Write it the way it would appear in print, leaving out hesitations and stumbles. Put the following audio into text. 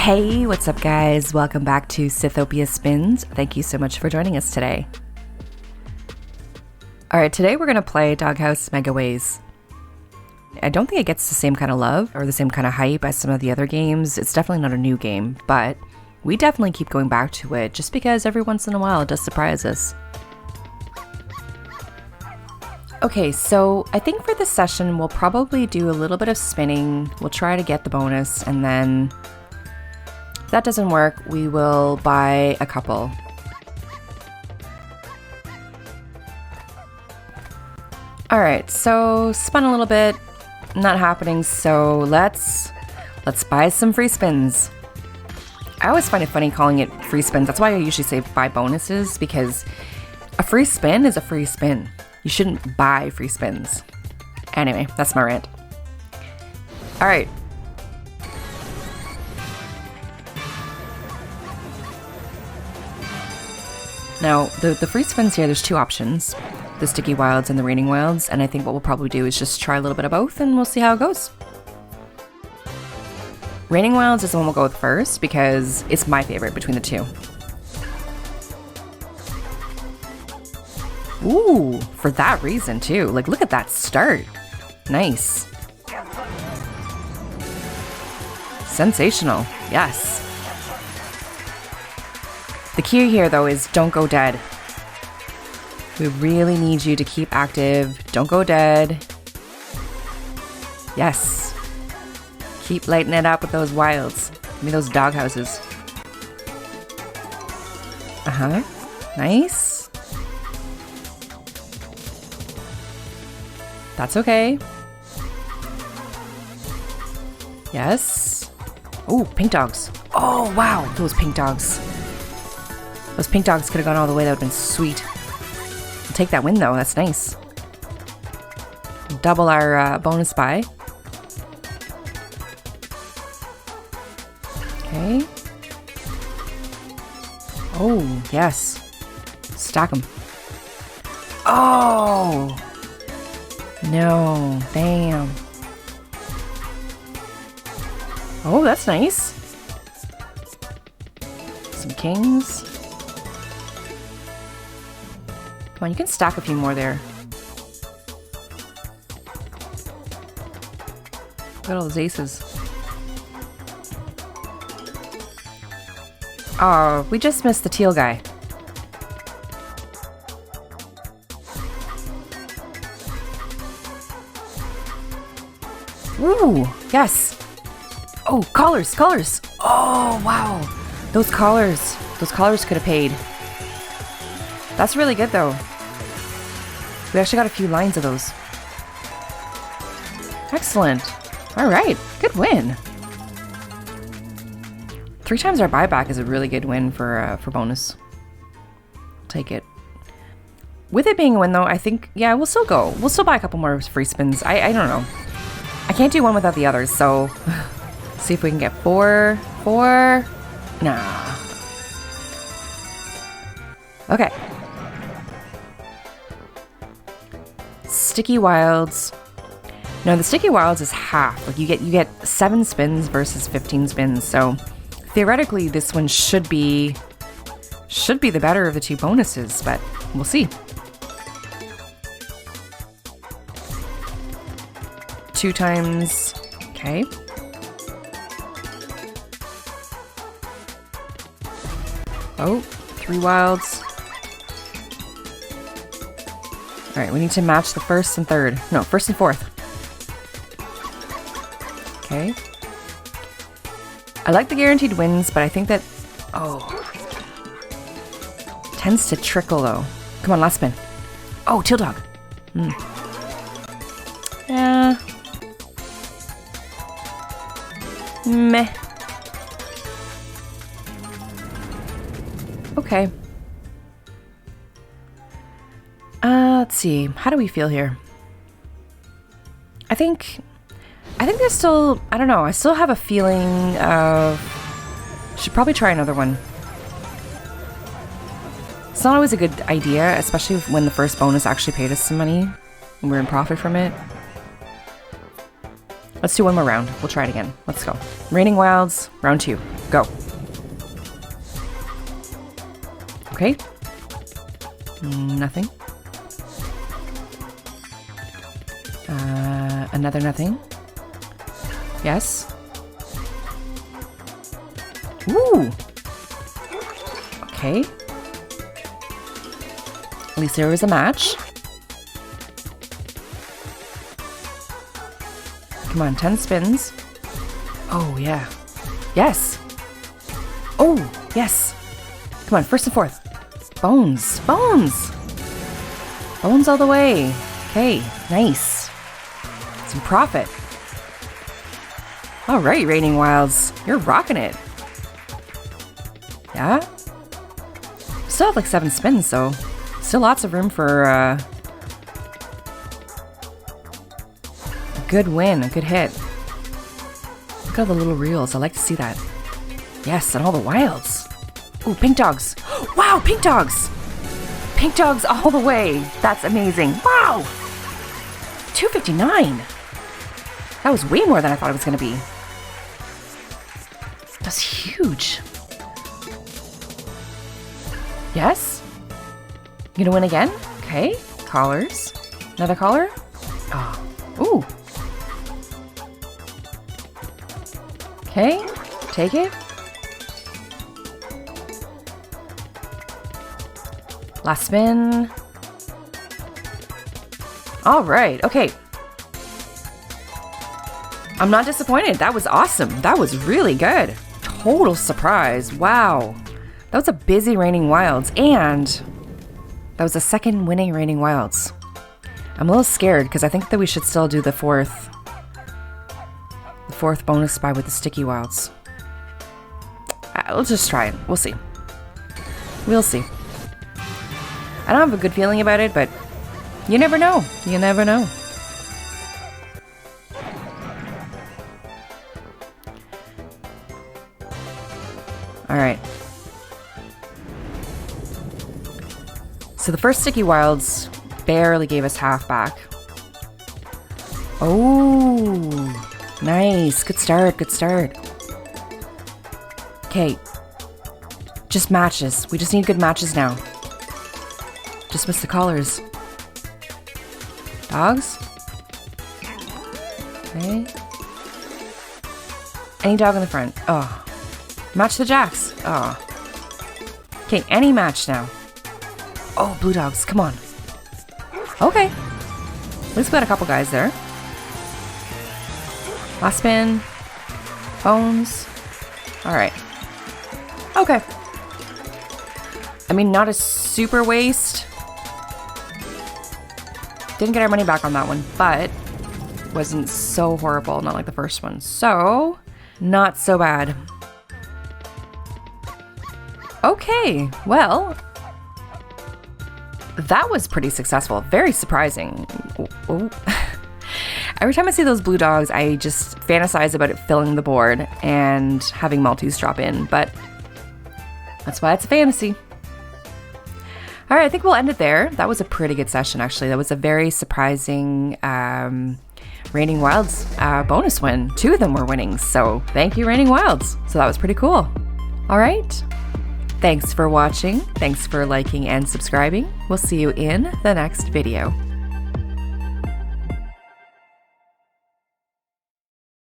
Hey, what's up guys? Welcome back to Sithopia Spins. Thank you so much for joining us today. Alright, today we're going to play Dog House Megaways. I don't think it gets the same kind of love or the same kind of hype as some of the other games. It's definitely not a new game, but we definitely keep going back to it just because every once in a while it does surprise us. Okay, so I think for this session we'll probably do a little bit of spinning. We'll try to get the bonus, and then if that doesn't work, we will buy a couple. Alright, so spun a little bit, not happening, so let's buy some free spins. I always find it funny calling it free spins. That's why I usually say buy bonuses, because a free spin is a free spin. You shouldn't buy free spins. Anyway, that's my rant. Alright. Now, the free spins here, there's two options. The Sticky Wilds and the Raining Wilds, and I think what we'll probably do is just try a little bit of both and we'll see how it goes. Raining Wilds is the one we'll go with first because it's my favorite between the two. Ooh, for that reason too. Like, look at that start. Nice. Sensational. Yes. The key here though is don't go dead. We really need you to keep active. Don't go dead. Yes. Keep lighting it up with those wilds. Give me those dog houses. Uh-huh. Nice. That's okay. Yes. Oh, pink dogs. Oh, wow. Those pink dogs. Those pink dogs could have gone all the way. That would have been sweet. We'll take that win, though. That's nice. Double our bonus buy. Okay. Oh, yes. Stack them. Oh! No, damn. Oh, that's nice. Some kings. Come on, you can stack a few more there. Look at all those aces. Oh, we just missed the teal guy. Ooh, yes. Oh, collars, collars. Oh, wow. Those collars could have paid. That's really good, though. We actually got a few lines of those. Excellent. All right, good win. 3 times our buyback is a really good win for bonus. Take it. With it being a win, though, I think, yeah, we'll still go. We'll still buy a couple more free spins. I don't know. I can't do one without the others, so see if we can get 4. Nah. Okay. Sticky Wilds. No, the Sticky Wilds is half. Like you get 7 spins versus 15 spins. So theoretically, this one should be the better of the 2 bonuses, but we'll see. 2 times. Okay. Oh, 3 wilds. All right, we need to match the first and third. No, first and fourth. Okay. I like the guaranteed wins, but I think that... Oh. Tends to trickle, though. Come on, last spin. Oh, teal dog. Yeah. Meh. Okay. Let's see. How do we feel here? I think there's still, I don't know, I still have a feeling of should probably try another one. It's not always a good idea, especially when the first bonus actually paid us some money and we're in profit from it. Let's do one more round. We'll try it again. Let's go. Raining Wilds, round 2. Go. Okay. Nothing. Another nothing. Yes. Ooh. Okay. At least there was a match. Come on, 10 spins. Oh, yeah. Yes. Oh, yes. Come on, first and fourth. Bones. Bones. Bones all the way. Okay, nice. Some profit. All right, Raining Wilds. You're rocking it. Yeah? Still have like 7 spins, so still lots of room for a good win, a good hit. Look at all the little reels. I like to see that. Yes, and all the wilds. Ooh, pink dogs. Wow, pink dogs. Pink dogs all the way. That's amazing. Wow. 259. That was way more than I thought it was going to be. That's huge. Yes? You gonna win again? Okay. Collars. Another collar? Oh. Ooh. Okay. Take it. Last spin. All right. Okay. I'm not disappointed. That was awesome. That was really good. Total surprise. Wow. That was a busy Raining Wilds, and that was the second winning Raining Wilds. I'm a little scared because I think that we should still do the fourth bonus spy with the sticky wilds. Let's just try it. We'll see. We'll see. I don't have a good feeling about it, but you never know. You never know. All right. So the first sticky wilds barely gave us half back. Oh, nice. Good start. Good start. Okay. Just matches. We just need good matches now. Just missed the collars. Dogs? Okay. Any dog in the front. Oh. Match the jacks. Oh. Okay, any match now. Oh, blue dogs. Come on. Okay. At least we got a couple guys there. Last spin. Bones. Alright. Okay. I mean, not a super waste. Didn't get our money back on that one, but wasn't so horrible. Not like the first one. So, not so bad. Okay. Well, that was pretty successful. Very surprising. Oh. Every time I see those blue dogs, I just fantasize about it filling the board and having Maltese drop in, but that's why it's a fantasy. All right, I think we'll end it there. That was a pretty good session, actually. That was a very surprising Raining Wilds bonus win. 2 of them were winnings, so thank you, Raining Wilds. So that was pretty cool. All right. Thanks for watching. Thanks for liking and subscribing. We'll see you in the next video.